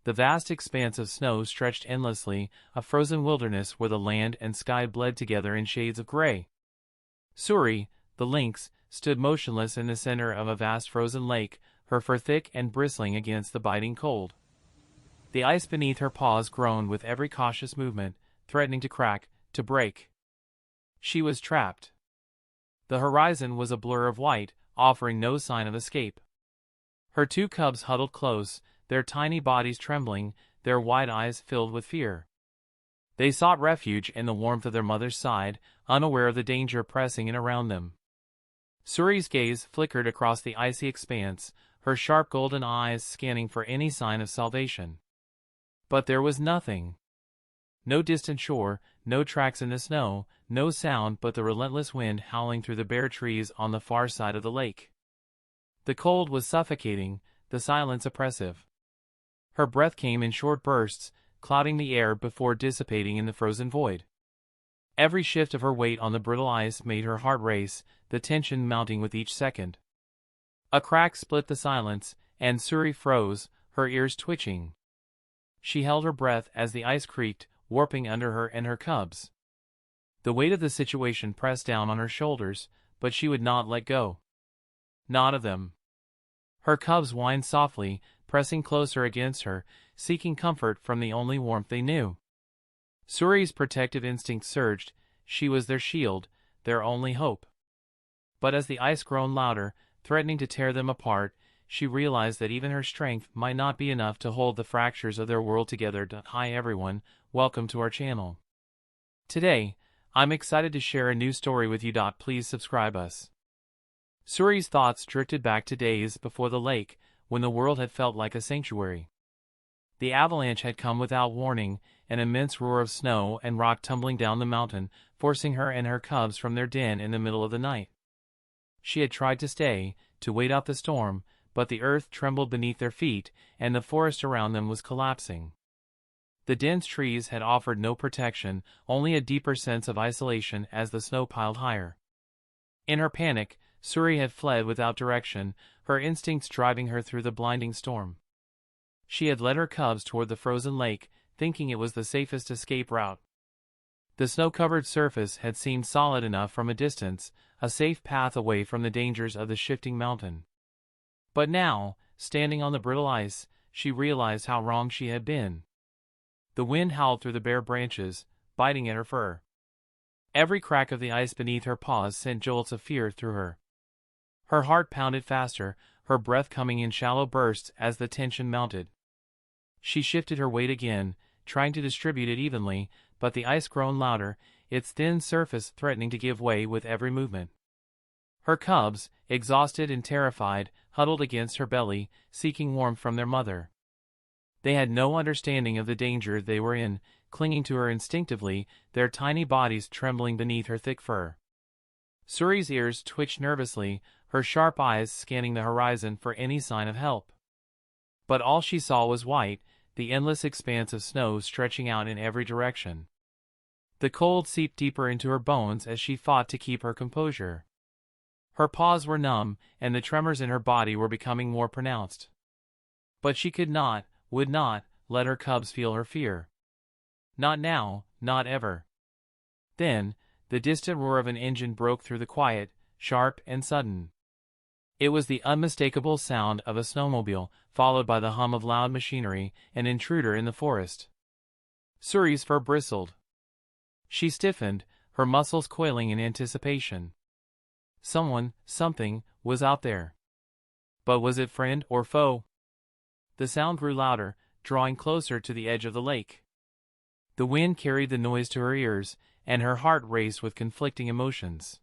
The vast expanse of snow stretched endlessly, a frozen wilderness where the land and sky bled together in shades of gray. Suri, the lynx, stood motionless in the center of a vast frozen lake, her fur thick and bristling against the biting cold. The ice beneath her paws groaned with every cautious movement, threatening to crack, to break. She was trapped. The horizon was a blur of white, offering no sign of escape. Her two cubs huddled close, their tiny bodies trembling, their wide eyes filled with fear. They sought refuge in the warmth of their mother's side, unaware of the danger pressing in around them. Suri's gaze flickered across the icy expanse, her sharp golden eyes scanning for any sign of salvation. But there was nothing. No distant shore, no tracks in the snow, no sound but the relentless wind howling through the bare trees on the far side of the lake. The cold was suffocating, the silence oppressive. Her breath came in short bursts, clouding the air before dissipating in the frozen void. Every shift of her weight on the brittle ice made her heart race, the tension mounting with each second. A crack split the silence, and Suri froze, her ears twitching. She held her breath as the ice creaked, warping under her and her cubs. The weight of the situation pressed down on her shoulders, but she would not let go. Not of them. Her cubs whined softly, pressing closer against her, seeking comfort from the only warmth they knew. Suri's protective instinct surged. She was their shield, their only hope. But as the ice groaned louder, threatening to tear them apart, she realized that even her strength might not be enough to hold the fractures of their world together. Hi everyone, welcome to our channel. Today, I'm excited to share a new story with you. Please subscribe us. Suri's thoughts drifted back to days before the lake, when the world had felt like a sanctuary. The avalanche had come without warning, an immense roar of snow and rock tumbling down the mountain, forcing her and her cubs from their den in the middle of the night. She had tried to stay, to wait out the storm, but the earth trembled beneath their feet, and the forest around them was collapsing. The dense trees had offered no protection, only a deeper sense of isolation as the snow piled higher. In her panic, Suri had fled without direction, her instincts driving her through the blinding storm. She had led her cubs toward the frozen lake, thinking it was the safest escape route. The snow-covered surface had seemed solid enough from a distance, a safe path away from the dangers of the shifting mountain. But now, standing on the brittle ice, she realized how wrong she had been. The wind howled through the bare branches, biting at her fur. Every crack of the ice beneath her paws sent jolts of fear through her. Her heart pounded faster, her breath coming in shallow bursts as the tension mounted. She shifted her weight again, trying to distribute it evenly, but the ice groaned louder, its thin surface threatening to give way with every movement. Her cubs, exhausted and terrified, huddled against her belly, seeking warmth from their mother. They had no understanding of the danger they were in, clinging to her instinctively, their tiny bodies trembling beneath her thick fur. Suri's ears twitched nervously, her sharp eyes scanning the horizon for any sign of help. But all she saw was white, the endless expanse of snow stretching out in every direction. The cold seeped deeper into her bones as she fought to keep her composure. Her paws were numb, and the tremors in her body were becoming more pronounced. But she could not, would not, let her cubs feel her fear. Not now, not ever. Then, the distant roar of an engine broke through the quiet, sharp and sudden. It was the unmistakable sound of a snowmobile, followed by the hum of loud machinery, an intruder in the forest. Suri's fur bristled. She stiffened, her muscles coiling in anticipation. Someone, something, was out there. But was it friend or foe? The sound grew louder, drawing closer to the edge of the lake. The wind carried the noise to her ears, and her heart raced with conflicting emotions.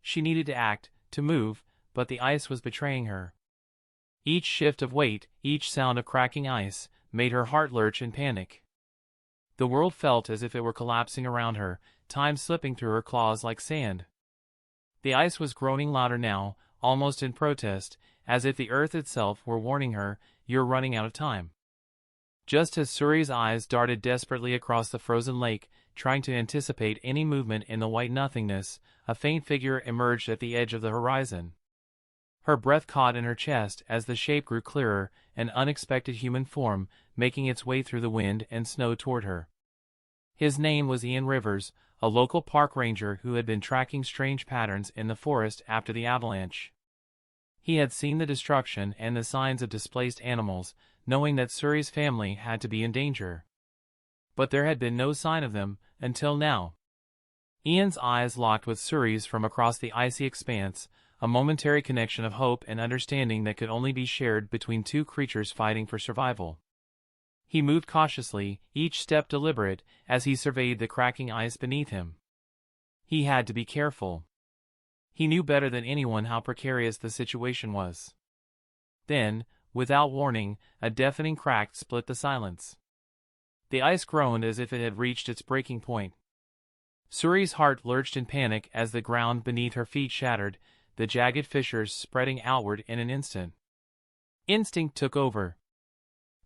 She needed to act, to move, but the ice was betraying her. Each shift of weight, each sound of cracking ice, made her heart lurch in panic. The world felt as if it were collapsing around her, time slipping through her claws like sand. The ice was groaning louder now, almost in protest, as if the earth itself were warning her, "You're running out of time." Just as Suri's eyes darted desperately across the frozen lake, trying to anticipate any movement in the white nothingness, a faint figure emerged at the edge of the horizon. Her breath caught in her chest as the shape grew clearer, an unexpected human form, making its way through the wind and snow toward her. His name was Ian Rivers, a local park ranger who had been tracking strange patterns in the forest after the avalanche. He had seen the destruction and the signs of displaced animals, knowing that Suri's family had to be in danger. But there had been no sign of them, until now. Ian's eyes locked with Suri's from across the icy expanse, a momentary connection of hope and understanding that could only be shared between two creatures fighting for survival. He moved cautiously, each step deliberate, as he surveyed the cracking ice beneath him. He had to be careful. He knew better than anyone how precarious the situation was. Then, without warning, a deafening crack split the silence. The ice groaned as if it had reached its breaking point. Suri's heart lurched in panic as the ground beneath her feet shattered, the jagged fissures spreading outward in an instant. Instinct took over.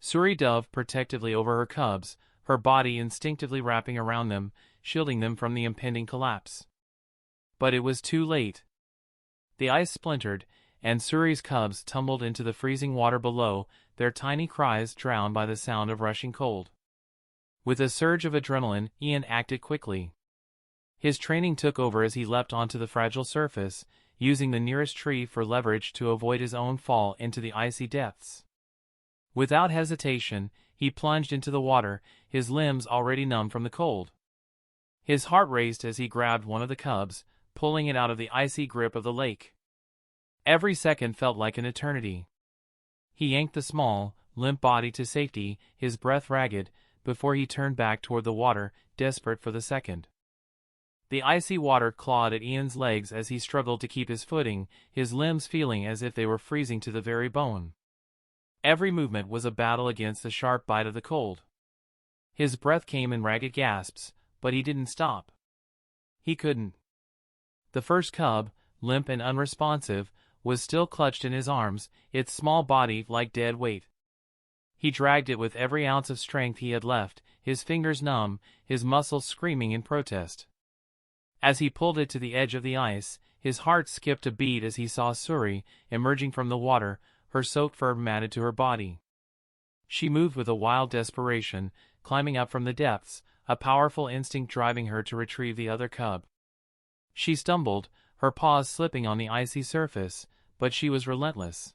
Suri dove protectively over her cubs, her body instinctively wrapping around them, shielding them from the impending collapse. But it was too late. The ice splintered, and Suri's cubs tumbled into the freezing water below, their tiny cries drowned by the sound of rushing cold. With a surge of adrenaline, Ian acted quickly. His training took over as he leapt onto the fragile surface, using the nearest tree for leverage to avoid his own fall into the icy depths. Without hesitation, he plunged into the water, his limbs already numb from the cold. His heart raced as he grabbed one of the cubs, pulling it out of the icy grip of the lake. Every second felt like an eternity. He yanked the small, limp body to safety, his breath ragged, before he turned back toward the water, desperate for the second. The icy water clawed at Ian's legs as he struggled to keep his footing, his limbs feeling as if they were freezing to the very bone. Every movement was a battle against the sharp bite of the cold. His breath came in ragged gasps, but he didn't stop. He couldn't. The first cub, limp and unresponsive, was still clutched in his arms, its small body like dead weight. He dragged it with every ounce of strength he had left, his fingers numb, his muscles screaming in protest. As he pulled it to the edge of the ice, his heart skipped a beat as he saw Suri, emerging from the water, her soaked fur matted to her body. She moved with a wild desperation, climbing up from the depths, a powerful instinct driving her to retrieve the other cub. She stumbled, her paws slipping on the icy surface, but she was relentless.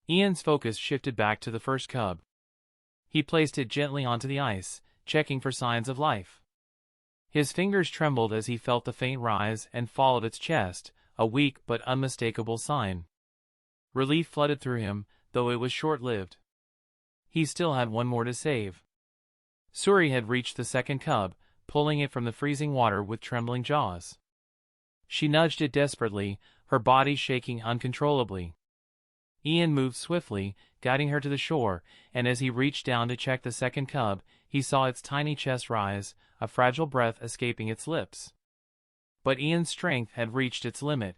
Ian's focus shifted back to the first cub. He placed it gently onto the ice, checking for signs of life. His fingers trembled as he felt the faint rise and fall of its chest, a weak but unmistakable sign. Relief flooded through him, though it was short-lived. He still had one more to save. Suri had reached the second cub, pulling it from the freezing water with trembling jaws. She nudged it desperately, her body shaking uncontrollably. Ian moved swiftly, guiding her to the shore, and as he reached down to check the second cub, he saw its tiny chest rise, a fragile breath escaping its lips. But Ian's strength had reached its limit.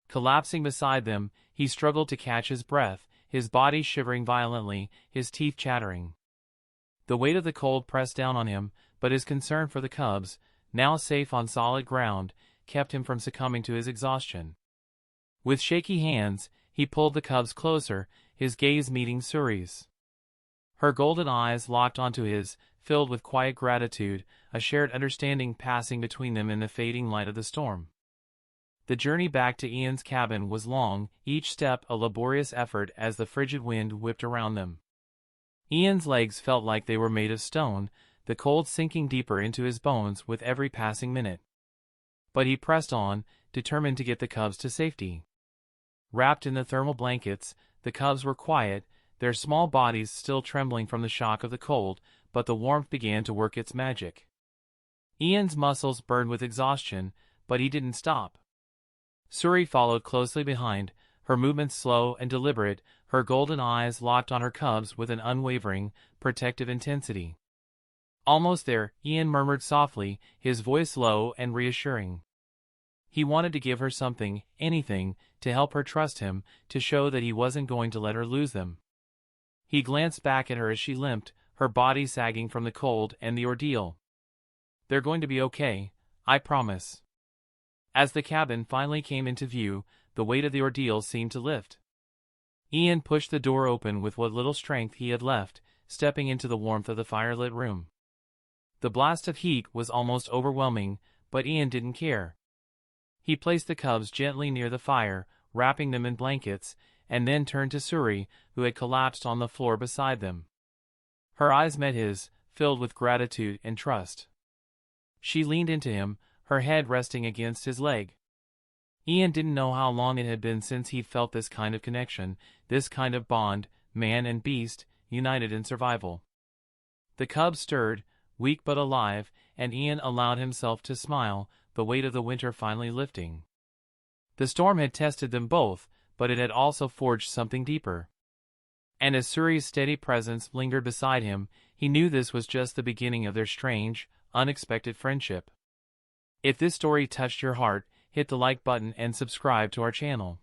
Collapsing beside them, he struggled to catch his breath, his body shivering violently, his teeth chattering. The weight of the cold pressed down on him, but his concern for the cubs, now safe on solid ground, kept him from succumbing to his exhaustion. With shaky hands, he pulled the cubs closer, his gaze meeting Suri's. Her golden eyes locked onto his, filled with quiet gratitude, a shared understanding passing between them in the fading light of the storm. The journey back to Ian's cabin was long, each step a laborious effort as the frigid wind whipped around them. Ian's legs felt like they were made of stone, the cold sinking deeper into his bones with every passing minute. But he pressed on, determined to get the cubs to safety. Wrapped in the thermal blankets, the cubs were quiet, their small bodies still trembling from the shock of the cold, but the warmth began to work its magic. Ian's muscles burned with exhaustion, but he didn't stop. Suri followed closely behind, her movements slow and deliberate, her golden eyes locked on her cubs with an unwavering, protective intensity. Almost there, Ian murmured softly, his voice low and reassuring. He wanted to give her something, anything, to help her trust him, to show that he wasn't going to let her lose them. He glanced back at her as she limped, her body sagging from the cold and the ordeal. "They're going to be okay, I promise." As the cabin finally came into view, the weight of the ordeal seemed to lift. Ian pushed the door open with what little strength he had left, stepping into the warmth of the firelit room. The blast of heat was almost overwhelming, but Ian didn't care. He placed the cubs gently near the fire, wrapping them in blankets, and then turned to Suri, who had collapsed on the floor beside them. Her eyes met his, filled with gratitude and trust. She leaned into him, her head resting against his leg. Ian didn't know how long it had been since he felt this kind of connection, this kind of bond, man and beast, united in survival. The cubs stirred, weak but alive, and Ian allowed himself to smile, the weight of the winter finally lifting. The storm had tested them both, but it had also forged something deeper. And as Suri's steady presence lingered beside him, he knew this was just the beginning of their strange, unexpected friendship. If this story touched your heart, hit the like button and subscribe to our channel.